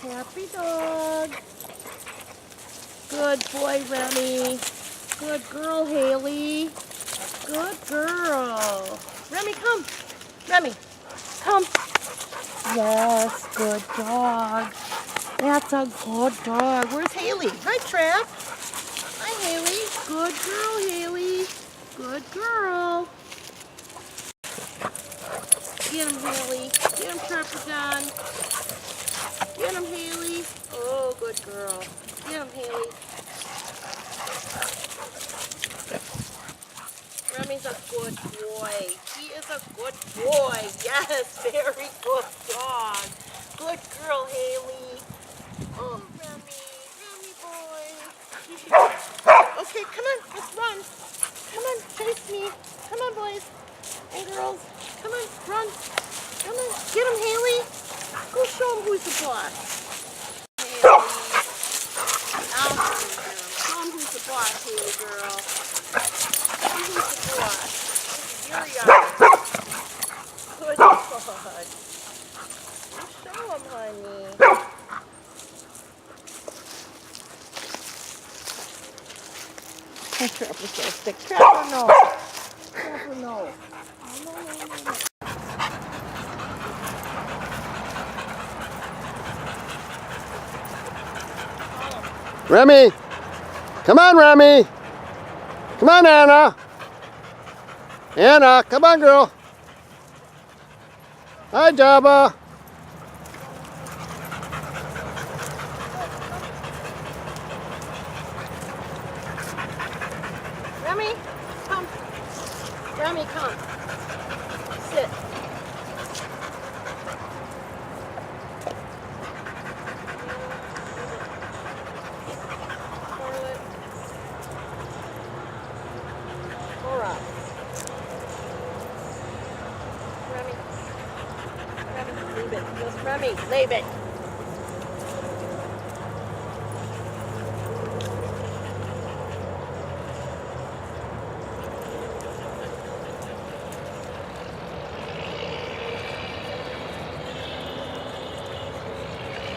Happy dog. Good boy, Remy. Good girl, Haley. Good girl. Remy, come. Remy, come. Yes, good dog. That's a good dog. Where's Haley? Hi, Trap. Hi, Haley. Good girl, Haley. Good girl. Get him, Haley. Get him, Trapper John. Get him, Haley. Oh, good girl. Get him, Haley. Remy's a good boy. He is a good boy. Yes, very good dog. Good girl, Haley. Oh, Remy. Remy boy. Okay, come on. Let's run. Come on, chase me. Come on, boys and girls. Come on, run. Come on. Get him, Haley. Go show him who's the boss. Haley. I'll show him who's the boss, Haley girl. Who's the boss? This is your yard. Good dog. Show him, honey. Trapper's so stick. Trapper, no. Trapper, no. No. Remy! Come on, Remy! Come on, Anna! Anna, come on, girl! Hi, Jabba! Remy, come. Remy, come. Sit. Scarlet. Cora. Remy. Remy, leave it. Just Remy, leave it.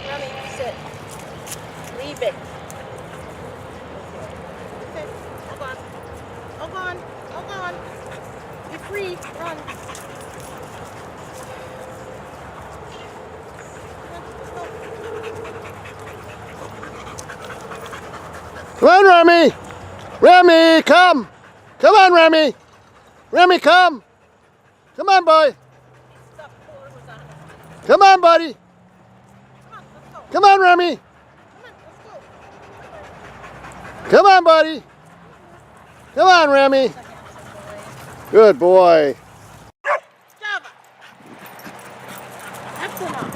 Remy, sit. Leave it. Okay, hold on. Hold on. Hold on. You're free. Run. Come on, Remy! Remy, come! Come on, Remy! Remy, come! Come on, boy! Come on, buddy! Come on, Remy! Come on, buddy! Come on, Remy! Good boy! Jabba. Excellent.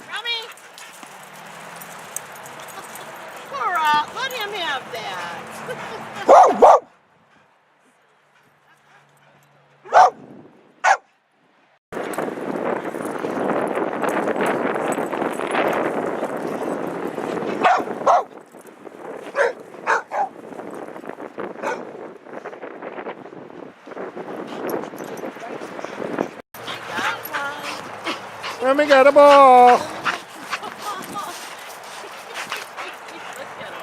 Remy! Cora, let him have that. Remy got a ball! Look at him.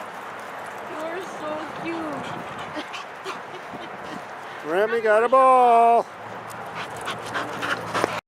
You're so cute. Remy got a ball!